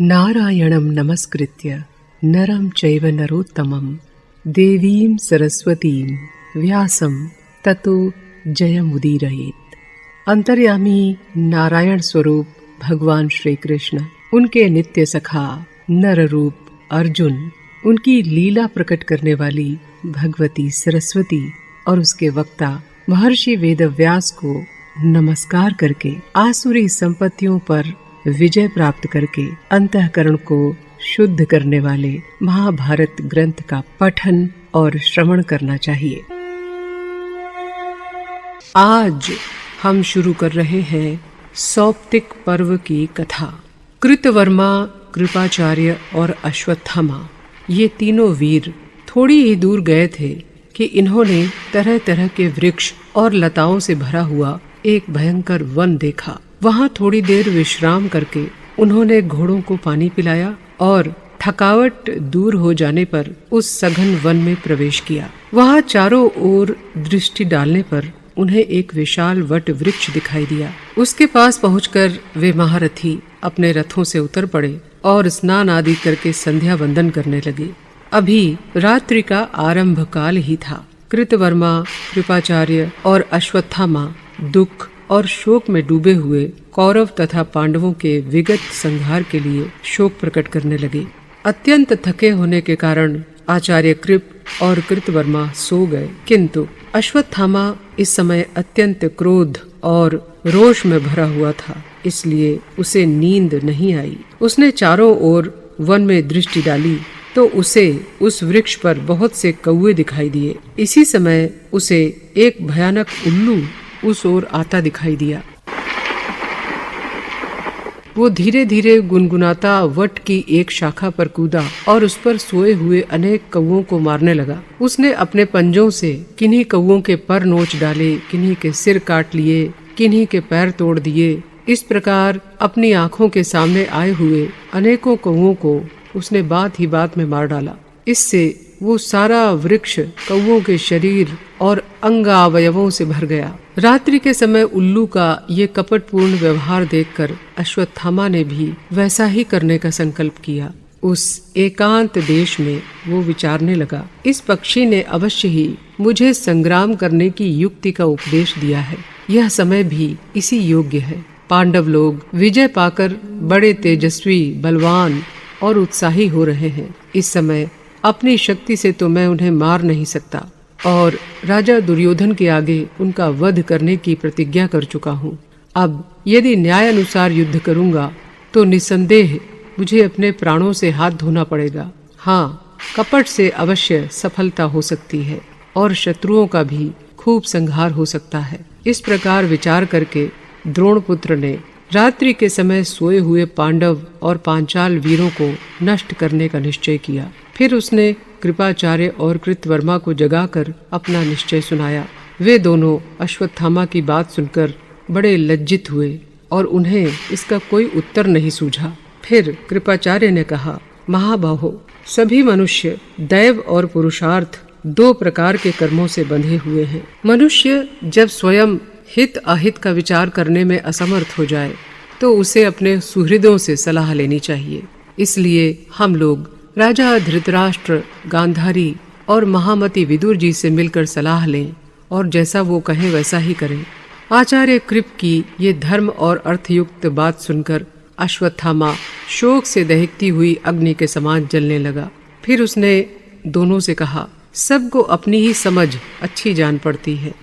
नारायणं नमस्कृत्य नरं चैव नरोत्तमं देवीं सरस्वतीं व्यासं ततो जयमुदीरयेत्। अंतर्यामी नारायण स्वरूप भगवान श्री कृष्ण, उनके नित्य सखा नर रूप अर्जुन, उनकी लीला प्रकट करने वाली भगवती सरस्वती और उसके वक्ता महर्षि वेदव्यास को नमस्कार करके आसुरी संपत्तियों पर विजय प्राप्त करके अंतःकरण को शुद्ध करने वाले महाभारत ग्रंथ का पठन और श्रवण करना चाहिए। आज हम शुरू कर रहे हैं सौप्तिक पर्व की कथा। कृतवर्मा, कृपाचार्य और अश्वत्थामा, ये तीनों वीर थोड़ी ही दूर गए थे कि इन्होंने तरह तरह के वृक्ष और लताओं से भरा हुआ एक भयंकर वन देखा। वहाँ थोड़ी देर विश्राम करके उन्होंने घोड़ों को पानी पिलाया और थकावट दूर हो जाने पर उस सघन वन में प्रवेश किया। वहाँ चारों ओर दृष्टि डालने पर उन्हें एक विशाल वट वृक्ष दिखाई दिया। उसके पास पहुंचकर वे महारथी अपने रथों से उतर पड़े और स्नान आदि करके संध्या वंदन करने लगे। अभी रात्रि का आरंभ काल ही था। कृतवर्मा, कृपाचार्य और अश्वत्थामा दुख और शोक में डूबे हुए कौरव तथा पांडवों के विगत संहार के लिए शोक प्रकट करने लगे। अत्यंत थके होने के कारण आचार्य कृप और कृतवर्मा सो गए, किंतु अश्वत्थामा इस समय अत्यंत क्रोध और रोष में भरा हुआ था, इसलिए उसे नींद नहीं आई। उसने चारों ओर वन में दृष्टि डाली तो उसे उस वृक्ष पर बहुत से कौवे दिखाई दिए। इसी समय उसे एक भयानक उल्लू उस ओर आता दिखाई दिया। वो धीरे धीरे गुनगुनाता वट की एक शाखा पर कूदा और उस पर सोए हुए अनेक कौवों को मारने लगा। उसने अपने पंजों से किन्हीं कौवों के पर नोच डाले, किन्हीं के सिर काट लिए, किन्हीं के पैर तोड़ दिए। इस प्रकार अपनी आंखों के सामने आए हुए अनेकों कौवों को उसने बात ही बात में मार डाला। इससे वो सारा वृक्ष कौवों के शरीर और अंग अवयवों से भर गया। रात्रि के समय उल्लू का ये कपटपूर्ण व्यवहार देखकर अश्वत्थामा ने भी वैसा ही करने का संकल्प किया। उस एकांत देश में वो विचारने लगा, इस पक्षी ने अवश्य ही मुझे संग्राम करने की युक्ति का उपदेश दिया है। यह समय भी इसी योग्य है। पांडव लोग विजय पाकर बड़े तेजस्वी, बलवान और उत्साही हो रहे हैं। इस समय अपनी शक्ति से तो मैं उन्हें मार नहीं सकता और राजा दुर्योधन के आगे उनका वध करने की प्रतिज्ञा कर चुका हूँ। अब यदि न्याय अनुसार युद्ध करूँगा तो निसंदेह मुझे अपने प्राणों से हाथ धोना पड़ेगा। हाँ, कपट से अवश्य सफलता हो सकती है और शत्रुओं का भी खूब संहार हो सकता है। इस प्रकार विचार करके द्रोणपुत्र ने रात्रि के समय सोए हुए पांडव और पांचाल वीरों को नष्ट करने का निश्चय किया। फिर उसने कृपाचार्य और कृतवर्मा को जगाकर अपना निश्चय सुनाया। वे दोनों अश्वत्थामा की बात सुनकर बड़े लज्जित हुए और उन्हें इसका कोई उत्तर नहीं सूझा। फिर कृपाचार्य ने कहा, महाबाहो, सभी मनुष्य दैव और पुरुषार्थ दो प्रकार के कर्मों से बंधे हुए हैं। मनुष्य जब स्वयं हित अहित का विचार करने में असमर्थ हो जाए तो उसे अपने सुहृदों से सलाह लेनी चाहिए। इसलिए हम लोग राजा धृतराष्ट्र, गांधारी और महामती विदुर जी से मिलकर सलाह लें और जैसा वो कहें वैसा ही करें। आचार्य कृप की ये धर्म और अर्थयुक्त बात सुनकर अश्वत्थामा शोक से दहकती हुई अग्नि के समान जलने लगा। फिर उसने दोनों से कहा, सबको अपनी ही समझ अच्छी जान पड़ती है।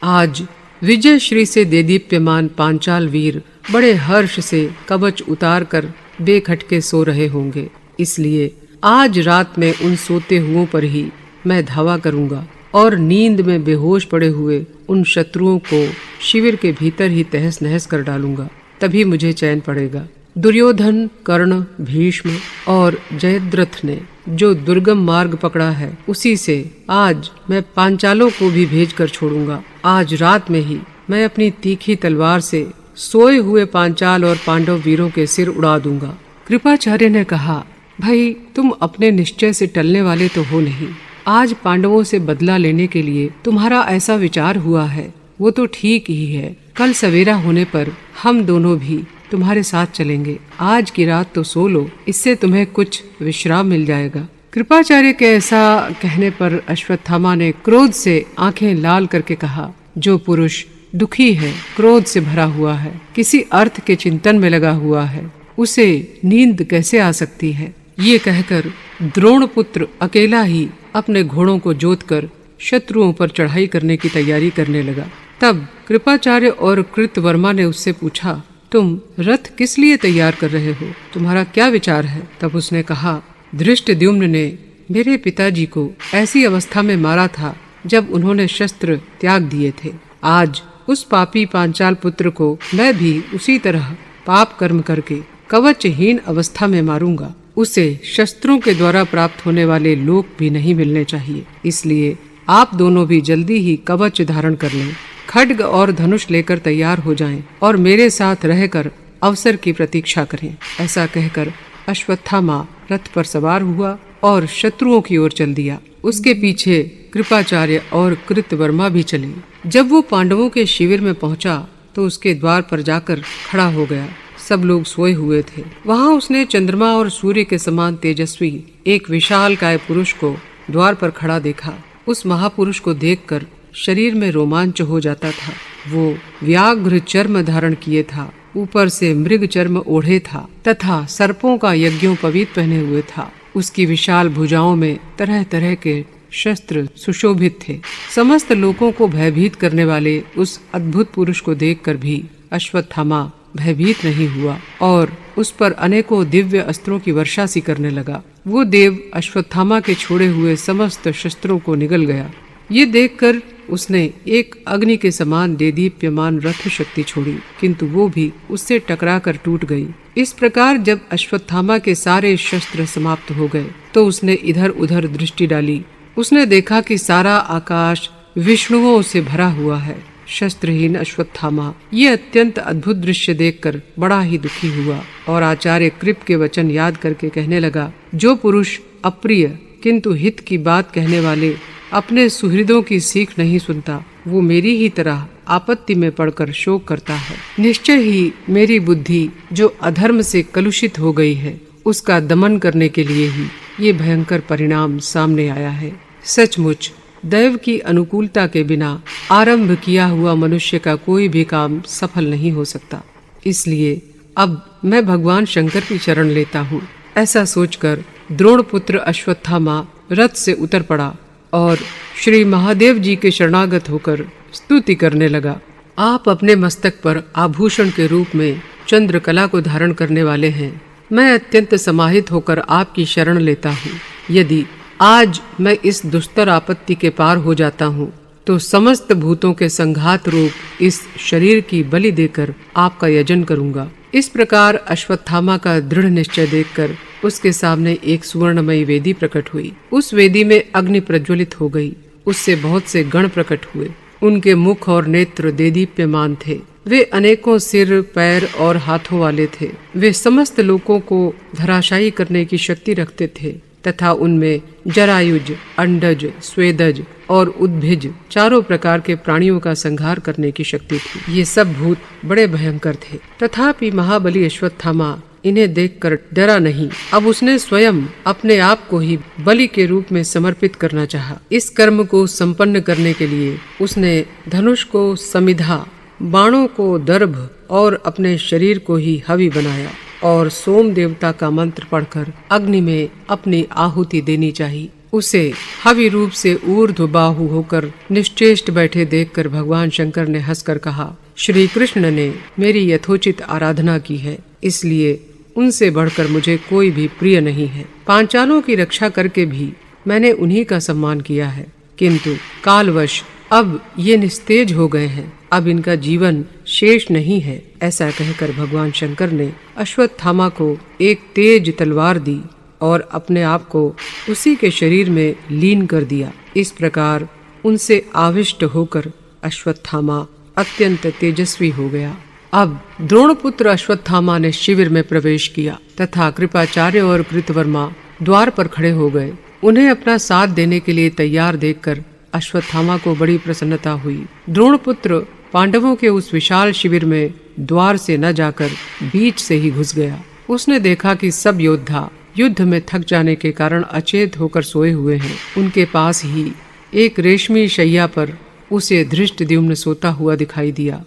आज विजय श्री से देदीप्यमान पांचाल वीर बड़े हर्ष से कवच उतार कर बेखटके सो रहे होंगे, इसलिए आज रात में उन सोते हुओं पर ही मैं धावा करूंगा और नींद में बेहोश पड़े हुए उन शत्रुओं को शिविर के भीतर ही तहस नहस कर डालूंगा, तभी मुझे चैन पड़ेगा। दुर्योधन, कर्ण, भीष्म और जयद्रथ ने जो दुर्गम मार्ग पकड़ा है, उसी से आज मैं पांचालों को भी भेज कर छोड़ूंगा। आज रात में ही मैं अपनी तीखी तलवार से सोए हुए पांचाल और पांडव वीरों के सिर उड़ा दूंगा। कृपाचार्य ने कहा, भाई, तुम अपने निश्चय से टलने वाले तो हो नहीं। आज पांडवों से बदला लेने के लिए तुम्हारा ऐसा विचार हुआ है, वो तो ठीक ही है। कल सवेरा होने पर हम दोनों भी तुम्हारे साथ चलेंगे। आज की रात तो सो लो, इससे तुम्हें कुछ विश्राम मिल जाएगा। कृपाचार्य के ऐसा कहने पर अश्वत्थामा ने क्रोध से आंखें लाल करके कहा, जो पुरुष दुखी है, क्रोध से भरा हुआ है, किसी अर्थ के चिंतन में लगा हुआ है, उसे नींद कैसे आ सकती है। ये कहकर द्रोणपुत्र अकेला ही अपने घोड़ों को जोतकर शत्रुओं पर चढ़ाई करने की तैयारी करने लगा। तब कृपाचार्य और कृतवर्मा ने उससे पूछा, तुम रथ किस लिए तैयार कर रहे हो? तुम्हारा क्या विचार है? तब उसने कहा, धृष्टद्युम्न ने मेरे पिताजी को ऐसी अवस्था में मारा था जब उन्होंने शस्त्र त्याग दिए थे। आज उस पापी पांचाल पुत्र को मैं भी उसी तरह पाप कर्म करके कवचहीन अवस्था में मारूंगा। उसे शस्त्रों के द्वारा प्राप्त होने वाले लोक भी नहीं मिलने चाहिए। इसलिए आप दोनों भी जल्दी ही कवच धारण कर लें, खड्ग और धनुष लेकर तैयार हो जाएं और मेरे साथ रहकर अवसर की प्रतीक्षा करें। ऐसा कहकर अश्वत्थामा रथ पर सवार हुआ और शत्रुओं की ओर चल दिया। उसके पीछे कृपाचार्य और कृतवर्मा भी चले। जब वो पांडवों के शिविर में पहुंचा तो उसके द्वार पर जाकर खड़ा हो गया। सब लोग सोए हुए थे। वहां उसने चंद्रमा और सूर्य के समान तेजस्वी एक विशाल काय पुरुष को द्वार पर खड़ा देखा। उस महापुरुष को देखकर शरीर में रोमांच हो जाता था। वो व्याघ्र चर्म धारण किए था, ऊपर से मृग चर्म ओढ़े था तथा सर्पों का यज्ञोपवीत पहने हुए था। उसकी विशाल भुजाओं में तरह तरह के शस्त्र सुशोभित थे। समस्त लोगों को भयभीत करने वाले उस अद्भुत पुरुष को देखकर भी अश्वत्थामा भयभीत नहीं हुआ और उस पर अनेकों दिव्य अस्त्रों की वर्षा सी करने लगा। वो देव अश्वत्थामा के छोड़े हुए समस्त शस्त्रों को निगल गया। ये देखकर उसने एक अग्नि के समान देदीप्यमान रथ शक्ति छोड़ी, किंतु वो भी उससे टकराकर टूट गई। इस प्रकार जब अश्वत्थामा के सारे शस्त्र समाप्त हो गए तो उसने इधर उधर दृष्टि डाली। उसने देखा कि सारा आकाश विष्णुओं से भरा हुआ है। शस्त्रहीन अश्वत्थामा ये अत्यंत अद्भुत दृश्य देखकर बड़ा ही दुखी हुआ और आचार्य कृप के वचन याद करके कहने लगा, जो पुरुष अप्रिय किंतु हित की बात कहने वाले अपने सुहृदों की सीख नहीं सुनता, वो मेरी ही तरह आपत्ति में पड़कर शोक करता है। निश्चय ही मेरी बुद्धि जो अधर्म से कलुषित हो गई है, उसका दमन करने के लिए ही ये भयंकर परिणाम सामने आया है। सचमुच दैव की अनुकूलता के बिना आरंभ किया हुआ मनुष्य का कोई भी काम सफल नहीं हो सकता। इसलिए अब मैं भगवान शंकर की शरण लेता हूँ। ऐसा सोचकर द्रोणपुत्र अश्वत्थामा रथ से उतर पड़ा और श्री महादेव जी के शरणागत होकर स्तुति करने लगा। आप अपने मस्तक पर आभूषण के रूप में चंद्रकला को धारण करने वाले हैं। मैं अत्यंत समाहित होकर आपकी शरण लेता हूँ। यदि आज मैं इस दुस्तर आपत्ति के पार हो जाता हूँ तो समस्त भूतों के संघात रूप इस शरीर की बलि देकर आपका यजन करूँगा। इस प्रकार अश्वत्थामा का दृढ़ निश्चय देखकर उसके सामने एक सुवर्णमयी वेदी प्रकट हुई। उस वेदी में अग्नि प्रज्वलित हो गई। उससे बहुत से गण प्रकट हुए। उनके मुख और नेत्र देदीप्यमान थे। वे अनेकों सिर, पैर और हाथों वाले थे। वे समस्त लोगों को धराशायी करने की शक्ति रखते थे तथा उनमें जरायुज, अंडज, स्वेदज और उद्भिज चारों प्रकार के प्राणियों का संहार करने की शक्ति थी। ये सब भूत बड़े भयंकर थे। तथापि महाबली अश्वत्थामा इन्हें देखकर डरा नहीं। अब उसने स्वयं अपने आप को ही बलि के रूप में समर्पित करना चाहा। इस कर्म को संपन्न करने के लिए उसने धनुष को समिधा, बाणों को दर्भ और अपने शरीर को ही हवि बनाया और सोम देवता का मंत्र पढ़कर अग्नि में अपनी आहुति देनी चाहिए। उसे हवि रूप से ऊर्ध्व बाहु होकर निश्चेष्ट बैठे देखकर भगवान शंकर ने हंसकर कहा, श्री कृष्ण ने मेरी यथोचित आराधना की है, इसलिए उनसे बढ़कर मुझे कोई भी प्रिय नहीं है। पांचालों की रक्षा करके भी मैंने उन्हीं का सम्मान किया है, किंतु कालवश अब ये निस्तेज हो गए हैं। अब इनका जीवन शेष नहीं है। ऐसा कहकर भगवान शंकर ने अश्वत्थामा को एक तेज तलवार दी और अपने आप को उसी के शरीर में लीन कर दिया। इस प्रकार उनसे आविष्ट होकर अश्वत्थामा अत्यंत तेजस्वी हो गया। अब द्रोणपुत्र अश्वत्थामा ने शिविर में प्रवेश किया तथा कृपाचार्य और कृतवर्मा द्वार पर खड़े हो गए। उन्हें अपना साथ देने के लिए तैयार देखकर अश्वत्थामा को बड़ी प्रसन्नता हुई। द्रोणपुत्र पांडवों के उस विशाल शिविर में द्वार से न जाकर बीच से ही घुस गया। उसने देखा कि सब योद्धा युद्ध में थक जाने के कारण अचेत होकर सोए हुए हैं। उनके पास ही एक रेशमी शैया पर उसे धृष्टद्युम्न सोता हुआ दिखाई दिया।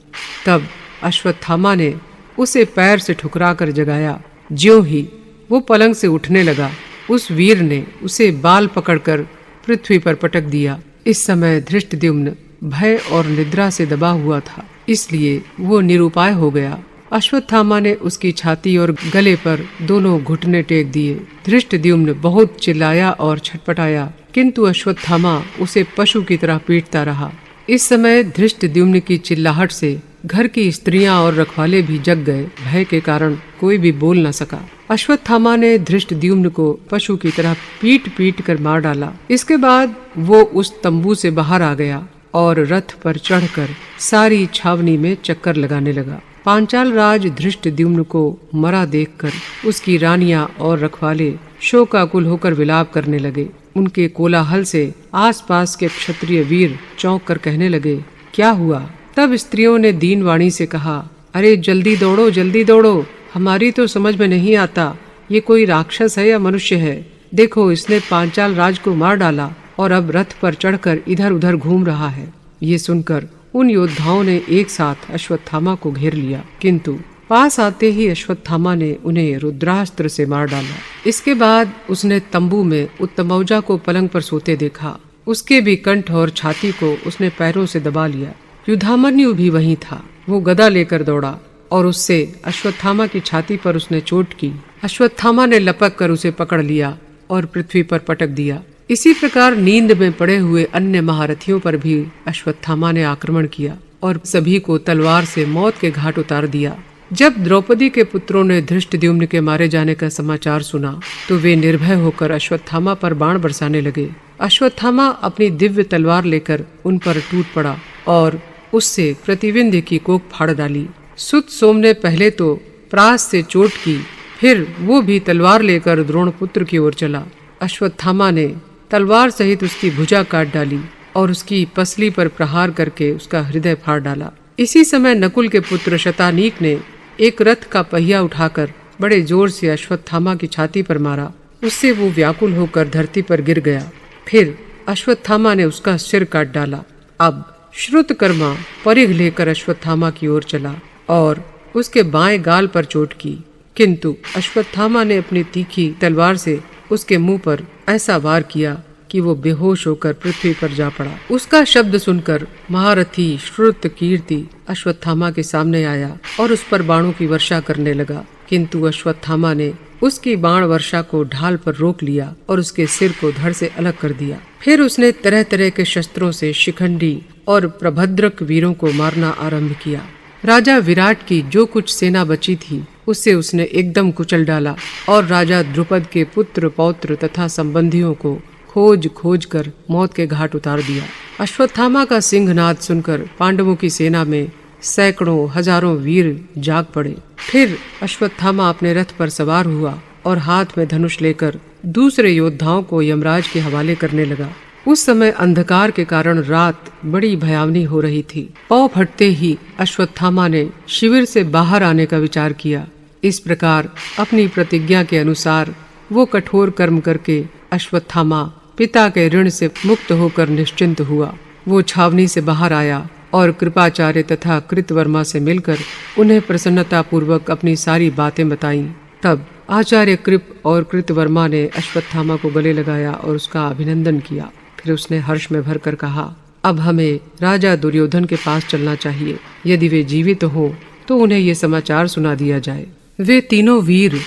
तब अश्वत्थामा ने उसे पैर से ठुकरा कर जगाया। ज्यों ही वो पलंग से उठने लगा, उस वीर ने उसे बाल पकड़कर पृथ्वी पर पटक दिया। इस समय धृष्टद्युम्न भय और निद्रा से दबा हुआ था, इसलिए वो निरुपाय हो गया। अश्वत्थामा ने उसकी छाती और गले पर दोनों घुटने टेक दिए। धृष्टद्युम्न बहुत चिल्लाया और छटपटाया, किंतु अश्वत्थामा उसे पशु की तरह पीटता रहा। इस समय धृष्टद्युम्न की चिल्लाहट से घर की स्त्रियां और रखवाले भी जग गए। भय के कारण कोई भी बोल न सका। अश्वत्थामा ने धृष्टद्युम्न को पशु की तरह पीट पीट कर मार डाला। इसके बाद वो उस तंबू से बाहर आ गया और रथ पर चढ़कर सारी छावनी में चक्कर लगाने लगा। पांचाल राज धृष्टद्युम्न को मरा देखकर उसकी रानियां और रखवाले शोकाकुल होकर विलाप करने लगे। उनके कोलाहल से आसपास के क्षत्रिय वीर चौंक कर कहने लगे, क्या हुआ? तब स्त्रियों ने दीन वाणी से कहा, अरे जल्दी दौड़ो, हमारी तो समझ में नहीं आता ये कोई राक्षस है या मनुष्य है। देखो, इसने पांचाल राज को मार डाला और अब रथ पर चढ़कर इधर उधर घूम रहा है। ये सुनकर उन योद्धाओं ने एक साथ अश्वत्थामा को घेर लिया, किंतु पास आते ही अश्वत्थामा ने उन्हें रुद्रास्त्र से मार डाला। इसके बाद उसने तंबू में उत्तमौजा को पलंग पर सोते देखा। उसके भी कंठ और छाती को उसने पैरों से दबा लिया। युधामन्यु भी वहीं था। वो गदा लेकर दौड़ा और उससे अश्वत्थामा की छाती पर उसने चोट की। अश्वत्थामा ने लपक कर उसे पकड़ लिया और पृथ्वी पर पटक दिया। इसी प्रकार नींद में पड़े हुए अन्य महारथियों पर भी अश्वत्थामा ने आक्रमण किया और सभी को तलवार से मौत के घाट उतार दिया। जब द्रौपदी के पुत्रों ने धृष्टद्युम्न के मारे जाने का समाचार सुना तो वे निर्भय होकर अश्वत्थामा पर बाण बरसाने लगे। अश्वत्थामा अपनी दिव्य तलवार लेकर उन पर टूट पड़ा और उससे प्रतिविंध्य की कोख फाड़ डाली। सुत सोम ने पहले तो प्रास से चोट की, फिर वो भी तलवार लेकर द्रोणपुत्र की ओर चला। अश्वत्थामा ने तलवार सहित उसकी भुजा काट डाली और उसकी पसली पर प्रहार करके उसका हृदय फाड़ डाला। इसी समय नकुल के पुत्र शतानीक ने एक रथ का पहिया उठाकर बड़े जोर से अश्वत्थामा की छाती पर मारा। उससे वो व्याकुल होकर धरती पर गिर गया। फिर अश्वत्थामा ने उसका सिर काट डाला। अब श्रुतकर्मा परिघ लेकर अश्वत्थामा की ओर चला और उसके बाएं गाल पर चोट की, किंतु अश्वत्थामा ने अपनी तीखी तलवार से उसके मुंह पर ऐसा वार किया कि वो बेहोश होकर पृथ्वी पर जा पड़ा। उसका शब्द सुनकर महारथी श्रुतकीर्ति अश्वत्थामा के सामने आया और उस पर बाणों की वर्षा करने लगा, किंतु अश्वत्थामा ने उसकी बाण वर्षा को ढाल पर रोक लिया और उसके सिर को धड़ से अलग कर दिया। फिर उसने तरह तरह के शस्त्रों से शिखंडी और प्रभद्रक वीरों को मारना आरंभ किया। राजा विराट की जो कुछ सेना बची थी उससे उसने एकदम कुचल डाला और राजा द्रुपद के पुत्र पौत्र तथा संबंधियों को खोज खोज कर मौत के घाट उतार दिया। अश्वत्थामा का सिंहनाद सुनकर पांडवों की सेना में सैकड़ों हजारों वीर जाग पड़े। फिर अश्वत्थामा अपने रथ पर सवार हुआ और हाथ में धनुष लेकर दूसरे योद्धाओं को यमराज के हवाले करने लगा। उस समय अंधकार के कारण रात बड़ी भयावनी हो रही थी। पौ फटते ही अश्वत्थामा ने शिविर से बाहर आने का विचार किया। इस प्रकार अपनी प्रतिज्ञा के अनुसार वो कठोर कर्म करके अश्वत्थामा पिता के ऋण से मुक्त होकर निश्चिंत हुआ। वो छावनी से बाहर आया और कृपाचार्य तथा कृतवर्मा से मिलकर उन्हें प्रसन्नता पूर्वक अपनी सारी बातें बताईं। तब आचार्य कृप और कृतवर्मा ने अश्वत्थामा को गले लगाया और उसका अभिनंदन किया। फिर उसने हर्ष में भरकर कहा, अब हमें राजा दुर्योधन के पास चलना चाहिए। यदि वे जीवित हो तो उन्हें ये समाचार सुना दिया जाए। वे तीनों वीर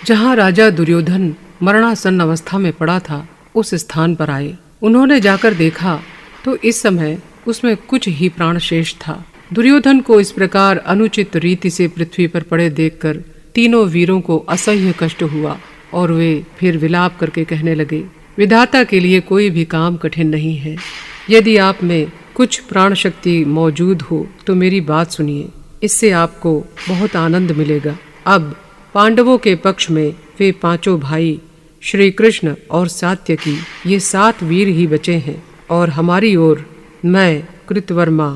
जहाँ राजा दुर्योधन मरणासन्न अवस्था में पड़ा था उस स्थान पर आए। उन्होंने जाकर देखा तो इस समय उसमें कुछ ही प्राण शेष था। दुर्योधन को इस प्रकार अनुचित रीति से पृथ्वी पर पड़े देखकर तीनों वीरों को असह्य कष्ट हुआ और वे फिर विलाप करके कहने लगे, विधाता के लिए कोई भी काम कठिन नहीं है। यदि आप में कुछ प्राण शक्ति मौजूद हो तो मेरी बात सुनिए, इससे आपको बहुत आनंद मिलेगा। अब पांडवों के पक्ष में वे पांचों भाई श्री कृष्ण और सात्यकी ये 7 वीर ही बचे हैं और हमारी ओर मैं, कृतवर्मा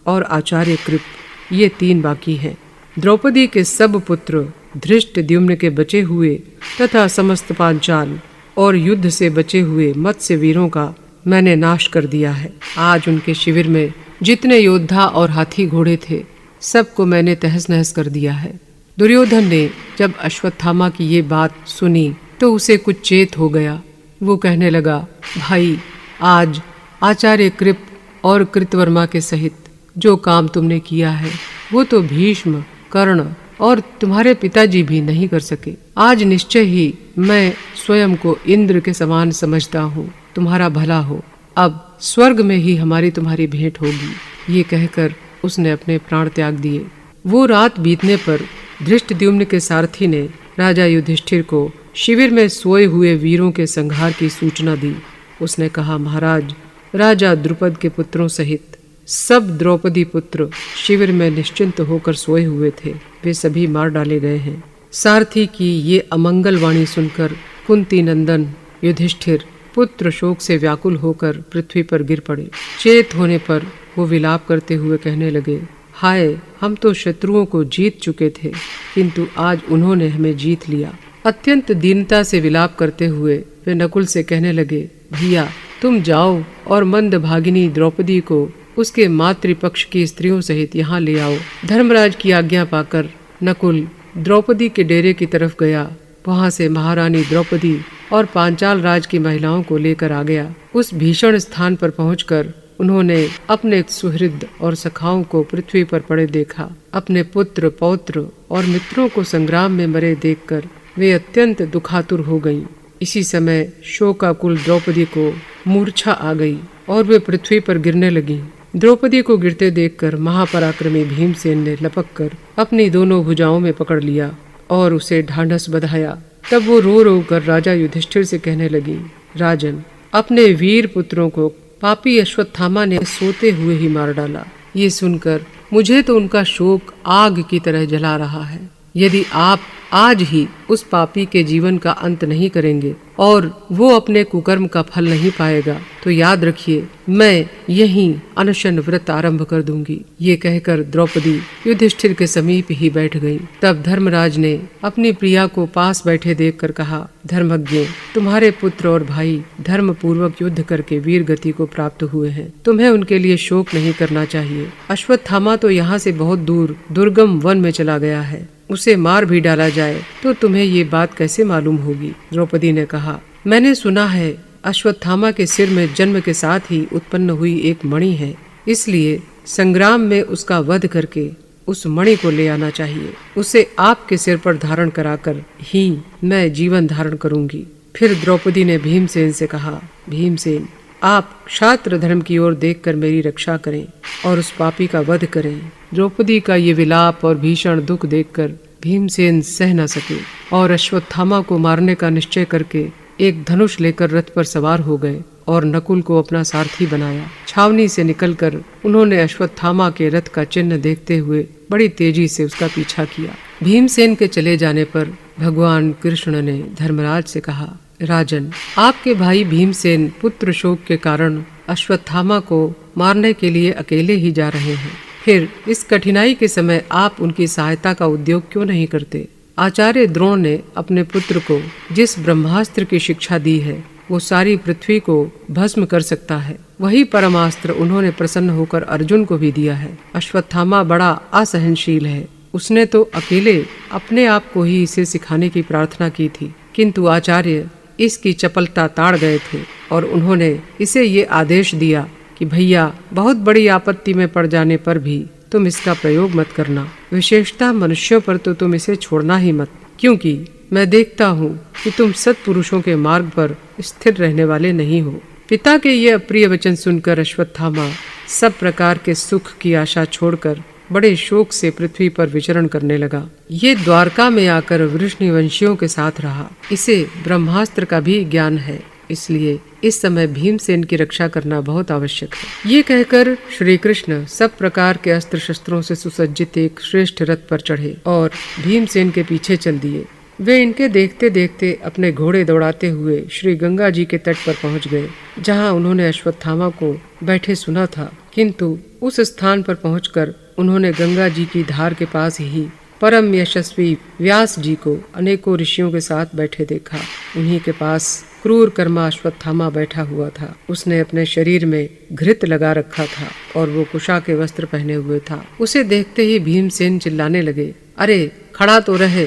और आचार्य कृप ये 3 बाकी हैं। द्रौपदी के सब पुत्र, धृष्टद्युम्न के बचे हुए तथा समस्त पांचाल और युद्ध से बचे हुए मत्स्य वीरों का मैंने नाश कर दिया है। आज उनके शिविर में जितने योद्धा और हाथी घोड़े थे, सबको मैंने तहस नहस कर दिया है। दुर्योधन ने जब अश्वत्थामा की ये बात सुनी तो उसे कुछ चेत हो गया। वो कहने लगा, भाई, आज आचार्य कृप और कृतवर्मा के सहित जो काम तुमने किया है वो तो भीष्म, कर्ण और तुम्हारे पिताजी भी नहीं कर सके। आज निश्चय ही मैं स्वयं को इंद्र के समान समझता हूँ। तुम्हारा भला हो, अब स्वर्ग में ही हमारी तुम्हारी भेंट होगी। ये कहकर उसने अपने प्राण त्याग दिए। वो रात बीतने पर धृष्टद्युम्न के सारथी ने राजा युधिष्ठिर को शिविर में सोए हुए वीरों के संहार की सूचना दी। उसने कहा, महाराज, राजा द्रुपद के पुत्रों सहित सब द्रौपदी पुत्र शिविर में निश्चिंत होकर सोए हुए थे, वे सभी मार डाले गए हैं। सारथी की ये अमंगल वाणी सुनकर कुंती नंदन युधिष्ठिर पुत्र शोक से व्याकुल होकर पृथ्वी पर गिर पड़े। चेत होने पर वो विलाप करते हुए कहने लगे, हाय, हम तो शत्रुओं को जीत चुके थे, किंतु आज उन्होंने हमें जीत लिया। अत्यंत दीनता से विलाप करते हुए वे नकुल से कहने लगे, भैया, तुम जाओ और मंदभागिनी द्रौपदी को उसके मातृपक्ष की स्त्रियों सहित यहाँ ले आओ। धर्मराज की आज्ञा पाकर नकुल द्रौपदी के डेरे की तरफ गया। वहाँ से महारानी द्रौपदी और पांचाल राज की महिलाओं को लेकर आ गया। उस भीषण स्थान पर पहुंचकर उन्होंने अपने सुहृद और सखाओं को पृथ्वी पर पड़े देखा। अपने पुत्र, पौत्र और मित्रों को संग्राम में मरे देखकर वे अत्यंत दुखातुर हो गईं। इसी समय शोकाकुल द्रौपदी को मूर्छा आ गई और वे पृथ्वी पर गिरने लगीं। द्रौपदी को गिरते देखकर महापराक्रमी भीमसेन ने लपक कर अपनी दोनों भुजाओं में पकड़ लिया और उसे ढांढस बंधाया। तब वो रो रो कर राजा युधिष्ठिर से कहने लगी, राजन, अपने वीर पुत्रों को पापी अश्वत्थामा ने सोते हुए ही मार डाला। ये सुनकर मुझे तो उनका शोक आग की तरह जला रहा है। यदि आप आज ही उस पापी के जीवन का अंत नहीं करेंगे और वो अपने कुकर्म का फल नहीं पाएगा, तो याद रखिए, मैं यहीं अनशन व्रत आरंभ कर दूंगी। ये कहकर द्रौपदी युधिष्ठिर के समीप ही बैठ गई। तब धर्मराज ने अपनी प्रिया को पास बैठे देखकर कहा, धर्मज्ञ, तुम्हारे पुत्र और भाई धर्म पूर्वक युद्ध करके वीर गति को प्राप्त हुए हैं। तुम्हें उनके लिए शोक नहीं करना चाहिए। अश्वत्थामा तो यहाँ से बहुत दूर दुर्गम वन में चला गया है। उसे मार भी डाला जाए तो तुम्हें ये बात कैसे मालूम होगी? द्रौपदी ने कहा, मैंने सुना है अश्वत्थामा के सिर में जन्म के साथ ही उत्पन्न हुई एक मणि है, इसलिए संग्राम में उसका वध करके उस मणि को ले आना चाहिए। उसे आपके सिर पर धारण कराकर ही मैं जीवन धारण करूंगी। फिर द्रौपदी ने भीमसेन से कहा, भीमसेन, आप क्षात्र धर्म की ओर देखकर मेरी रक्षा करें और उस पापी का वध करें। द्रौपदी का ये विलाप और भीषण दुख देखकर भीमसेन सह न सके और अश्वत्थामा को मारने का निश्चय करके एक धनुष लेकर रथ पर सवार हो गए और नकुल को अपना सारथी बनाया। छावनी से निकलकर उन्होंने अश्वत्थामा के रथ का चिन्ह देखते हुए बड़ी तेजी से उसका पीछा किया। भीमसेन के चले जाने पर भगवान कृष्ण ने धर्मराज से कहा, राजन, आपके भाई भीमसेन पुत्र शोक के कारण अश्वत्थामा को मारने के लिए अकेले ही जा रहे हैं। फिर इस कठिनाई के समय आप उनकी सहायता का उद्योग क्यों नहीं करते? आचार्य द्रोण ने अपने पुत्र को जिस ब्रह्मास्त्र की शिक्षा दी है वो सारी पृथ्वी को भस्म कर सकता है। वही परमास्त्र उन्होंने प्रसन्न होकर अर्जुन को भी दिया है। अश्वत्थामा बड़ा असहनशील है। उसने तो अकेले अपने आप को ही इसे सिखाने की प्रार्थना की थी, किंतु आचार्य इसकी चपलता ताड़ गए थे और उन्होंने इसे ये आदेश दिया कि भैया, बहुत बड़ी आपत्ति में पड़ जाने पर भी तुम इसका प्रयोग मत करना। विशेषतः मनुष्यों पर तो तुम इसे छोड़ना ही मत, क्योंकि मैं देखता हूँ कि तुम सत्पुरुषों के मार्ग पर स्थिर रहने वाले नहीं हो। पिता के ये अप्रिय वचन सुनकर अश्वत्थामा सब प्रकार के सुख की आशा छोड़कर बड़े शोक से पृथ्वी पर विचरण करने लगा। ये द्वारका में आकर वृष्णिवंशियों के साथ रहा। इसे ब्रह्मास्त्र का भी ज्ञान है, इसलिए इस समय भीमसेन की रक्षा करना बहुत आवश्यक है। ये कहकर श्री कृष्ण सब प्रकार के अस्त्र शस्त्रों से सुसज्जित एक श्रेष्ठ रथ पर चढ़े और भीमसेन के पीछे चल दिए। वे इनके देखते देखते अपने घोड़े दौड़ाते हुए श्री गंगा जी के तट पर पहुंच गए, जहां उन्होंने अश्वत्थामा को बैठे सुना था। किंतु उस स्थान पर पहुंचकर उन्होंने गंगा जी की धार के पास ही परम यशस्वी व्यास जी को अनेकों ऋषियों के साथ बैठे देखा। उन्हीं के पास क्रूर कर्मा अश्वत्थामा बैठा हुआ था। उसने अपने शरीर में घृत लगा रखा था और वो कुशा के वस्त्र पहने हुए था। उसे देखते ही भीमसेन चिल्लाने लगे, अरे खड़ा तो रहे।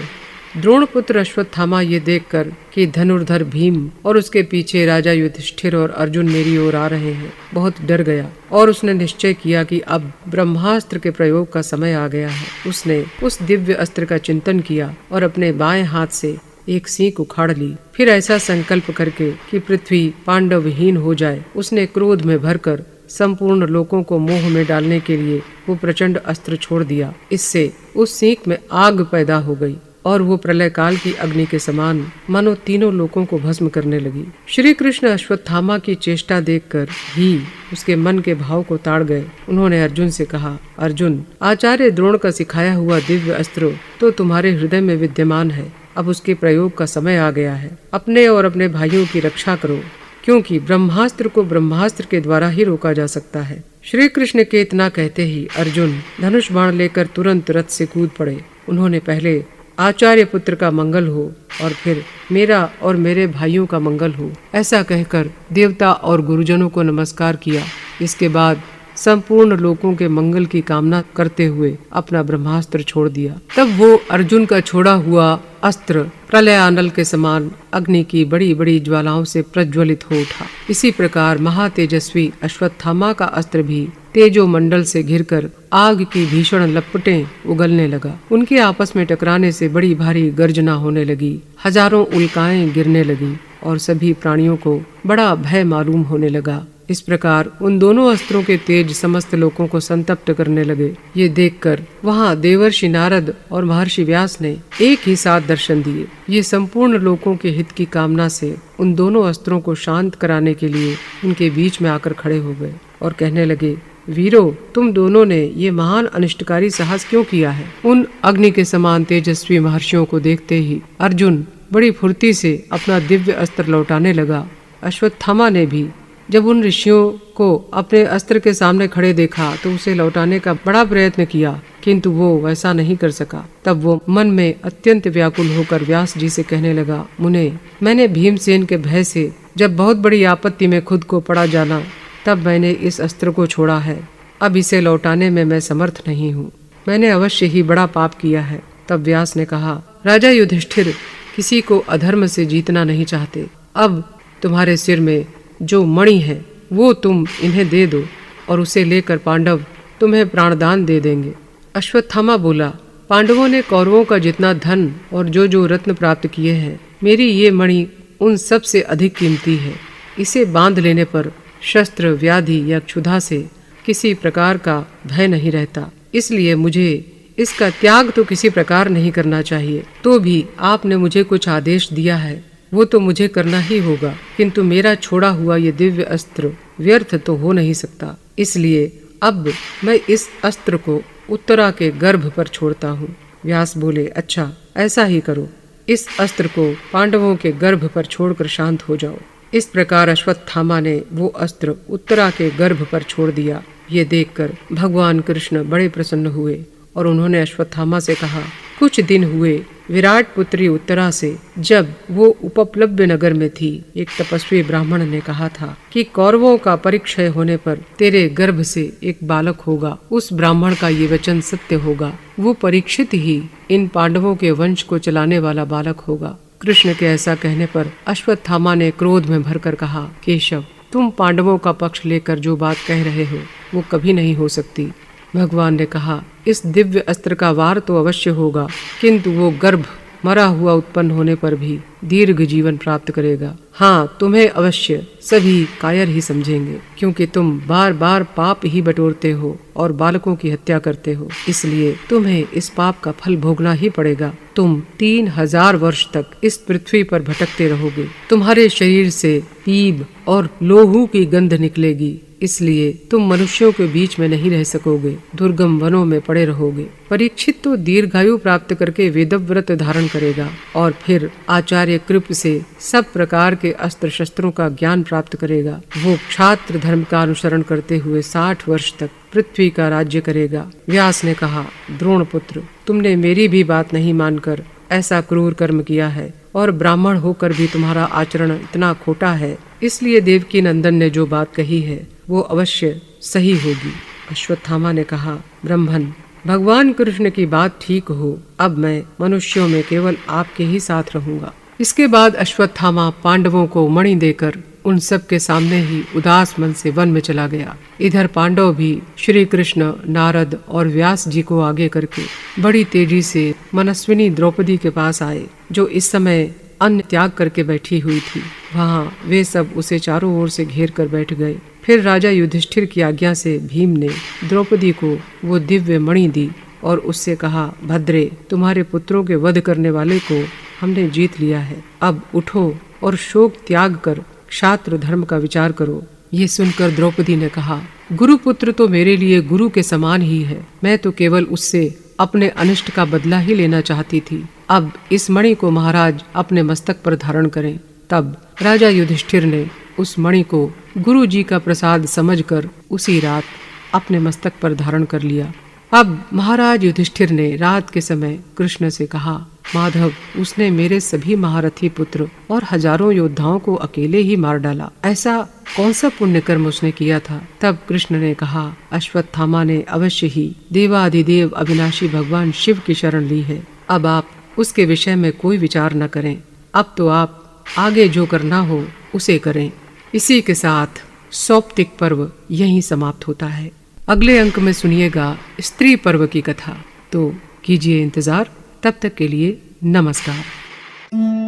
द्रोणपुत्र अश्वत्थामा ये देखकर कि धनुर्धर भीम और उसके पीछे राजा युधिष्ठिर और अर्जुन मेरी ओर आ रहे हैं, बहुत डर गया और उसने निश्चय किया कि अब ब्रह्मास्त्र के प्रयोग का समय आ गया है। उसने उस दिव्य अस्त्र का चिंतन किया और अपने बाएं हाथ से एक सींग उखाड़ ली। फिर ऐसा संकल्प करके कि पृथ्वी पांडवहीन हो जाए, उसने क्रोध में भरकर संपूर्ण लोगों को मोह में डालने के लिए वो प्रचंड अस्त्र छोड़ दिया। इससे उस सींग में आग पैदा हो गई और वो प्रलय काल की अग्नि के समान मानो तीनों लोगों को भस्म करने लगी। श्री कृष्ण अश्वत्थामा की चेष्टा देखकर ही उसके मन के भाव को ताड़ गए। उन्होंने अर्जुन से कहा, अर्जुन, आचार्य द्रोण का सिखाया हुआ दिव्य अस्त्र तो तुम्हारे हृदय में विद्यमान है। अब उसके प्रयोग का समय आ गया है। अपने और अपने भाइयों की रक्षा करो, क्योंकि ब्रह्मास्त्र को ब्रह्मास्त्र के द्वारा ही रोका जा सकता है। श्री कृष्ण के इतना कहते ही अर्जुन धनुष बाण लेकर तुरंत रथ से कूद पड़े। उन्होंने पहले आचार्य पुत्र का मंगल हो और फिर मेरा और मेरे भाइयों का मंगल हो, ऐसा कहकर देवता और गुरुजनों को नमस्कार किया। इसके बाद संपूर्ण लोगों के मंगल की कामना करते हुए अपना ब्रह्मास्त्र छोड़ दिया। तब वो अर्जुन का छोड़ा हुआ अस्त्र प्रलयानल के समान अग्नि की बड़ी बड़ी ज्वालाओं से प्रज्वलित हो उठा। इसी प्रकार महातेजस्वी अश्वत्थामा का अस्त्र भी तेजो मंडल से घिरकर आग की भीषण लपटें उगलने लगा। उनके आपस में टकराने से बड़ी भारी गर्जना होने लगी, हजारों उल्काएं गिरने लगी और सभी प्राणियों को बड़ा भय मालूम होने लगा। इस प्रकार उन दोनों अस्त्रों के तेज समस्त लोगों को संतप्त करने लगे। ये देखकर वहाँ देवर्षि नारद और महर्षि व्यास ने एक ही साथ दर्शन दिए। ये संपूर्ण लोगों के हित की कामना से उन दोनों अस्त्रों को शांत कराने के लिए उनके बीच में आकर खड़े हो गए और कहने लगे, वीरो, तुम दोनों ने ये महान अनिष्टकारी साहस क्यों किया है? उन अग्नि के समान तेजस्वी महर्षियों को देखते ही अर्जुन बड़ी फुर्ती से अपना दिव्य अस्त्र लौटाने लगा। अश्वत्थामा ने भी जब उन ऋषियों को अपने अस्त्र के सामने खड़े देखा तो उसे लौटाने का बड़ा प्रयत्न किया, किंतु वो वैसा नहीं कर सका। तब वो मन में अत्यंत व्याकुल होकर व्यास जी से कहने लगा, मुने, मैंने भीमसेन के भय से जब बहुत बड़ी आपत्ति में खुद को पड़ा जाना, तब मैंने इस अस्त्र को छोड़ा है। अब इसे लौटाने में मैं समर्थ नहीं हूँ। मैंने अवश्य ही बड़ा पाप किया है। तब व्यास ने कहा, राजा युधिष्ठिर किसी को अधर्म से जीतना नहीं चाहते। अब तुम्हारे सिर में जो मणि है वो तुम इन्हें दे दो और उसे लेकर पांडव तुम्हें प्राणदान दे देंगे। अश्वत्थामा बोला, पांडवों ने कौरवों का जितना धन और जो जो रत्न प्राप्त किए हैं, मेरी ये मणि उन सब से अधिक कीमती है। इसे बांध लेने पर शस्त्र, व्याधि या क्षुधा से किसी प्रकार का भय नहीं रहता। इसलिए मुझे इसका त्याग तो किसी प्रकार नहीं करना चाहिए। तो भी आपने मुझे कुछ आदेश दिया है, वो तो मुझे करना ही होगा, किंतु मेरा छोड़ा हुआ ये दिव्य अस्त्र व्यर्थ तो हो नहीं सकता। इसलिए अब मैं इस अस्त्र को उत्तरा के गर्भ पर छोड़ता हूँ। व्यास बोले, अच्छा ऐसा ही करो। इस अस्त्र को पांडवों के गर्भ पर छोड़कर शांत हो जाओ। इस प्रकार अश्वत्थामा ने वो अस्त्र उत्तरा के गर्भ पर छोड़ दिया। ये देखकर भगवान कृष्ण बड़े प्रसन्न हुए और उन्होंने अश्वत्थामा से कहा, कुछ दिन हुए विराट पुत्री उत्तरा से जब वो उपप्लव्य नगर में थी, एक तपस्वी ब्राह्मण ने कहा था कि कौरवों का परिक्षय होने पर तेरे गर्भ से एक बालक होगा। उस ब्राह्मण का ये वचन सत्य होगा। वो परीक्षित ही इन पांडवों के वंश को चलाने वाला बालक होगा। कृष्ण के ऐसा कहने पर अश्वत्थामा ने क्रोध में भरकर कहा, केशव, तुम पांडवों का पक्ष लेकर जो बात कह रहे हो वो कभी नहीं हो सकती। भगवान ने कहा, इस दिव्य अस्त्र का वार तो अवश्य होगा, किंतु वो गर्भ मरा हुआ उत्पन्न होने पर भी दीर्घ जीवन प्राप्त करेगा। हाँ, तुम्हें अवश्य सभी कायर ही समझेंगे, क्योंकि तुम बार बार पाप ही बटोरते हो और बालकों की हत्या करते हो। इसलिए तुम्हें इस पाप का फल भोगना ही पड़ेगा। तुम 3000 वर्ष तक इस पृथ्वी पर भटकते रहोगे। तुम्हारे शरीर से पीप और लोहू की गंध निकलेगी। इसलिए तुम मनुष्यों के बीच में नहीं रह सकोगे, दुर्गम वनों में पड़े रहोगे। परीक्षित तो दीर्घायु प्राप्त करके वेदव्रत धारण करेगा और फिर आचार्य कृप से सब प्रकार के के अस्त्र शस्त्रों का ज्ञान प्राप्त करेगा वो क्षात्र धर्म का अनुसरण करते हुए 60 वर्ष तक पृथ्वी का राज्य करेगा। व्यास ने कहा, द्रोण पुत्र, तुमने मेरी भी बात नहीं मानकर ऐसा क्रूर कर्म किया है और ब्राह्मण होकर भी तुम्हारा आचरण इतना खोटा है, इसलिए देवकी नंदन ने जो बात कही है वो अवश्य सही होगी। अश्वत्थामा ने कहा, ब्रह्मन, भगवान कृष्ण की बात ठीक हो, अब मैं मनुष्यों में केवल आपके ही साथ रहूंगा। इसके बाद अश्वत्थामा पांडवों को मणि देकर उन सब के सामने ही उदास मन से वन में चला गया। इधर पांडव भी श्री कृष्ण, नारद और व्यास जी को आगे करके बड़ी तेजी से मनस्विनी द्रौपदी के पास आए, जो इस समय अन्न त्याग करके बैठी हुई थी। वहाँ वे सब उसे चारों ओर से घेर कर बैठ गए। फिर राजा युधिष्ठिर की आज्ञा से भीम ने द्रौपदी को वो दिव्य मणि दी और उससे कहा, भद्रे, तुम्हारे पुत्रों के वध करने वाले को हमने जीत लिया है। अब उठो और शोक त्याग कर क्षात्र धर्म का विचार करो। ये सुनकर द्रौपदी ने कहा, गुरुपुत्र तो मेरे लिए गुरु के समान ही है। मैं तो केवल उससे अपने अनिष्ट का बदला ही लेना चाहती थी। अब इस मणि को महाराज अपने मस्तक पर धारण करें। तब राजा युधिष्ठिर ने उस मणि को गुरु जी का प्रसाद समझकर उसी रात अपने मस्तक पर धारण कर लिया। अब महाराज युधिष्ठिर ने रात के समय कृष्ण से कहा, माधव, उसने मेरे सभी महारथी पुत्र और हजारों योद्धाओं को अकेले ही मार डाला। ऐसा कौन सा पुण्य कर्म उसने किया था? तब कृष्ण ने कहा, अश्वत्थामा ने अवश्य ही देवाधिदेव अविनाशी भगवान शिव की शरण ली है। अब आप उसके विषय में कोई विचार न करें। अब तो आप आगे जो करना हो उसे करें। इसी के साथ सौप्तिक पर्व यहीं समाप्त होता है। अगले अंक में सुनिएगा स्त्री पर्व की कथा। तो कीजिए इंतजार। तब तक के लिए नमस्कार।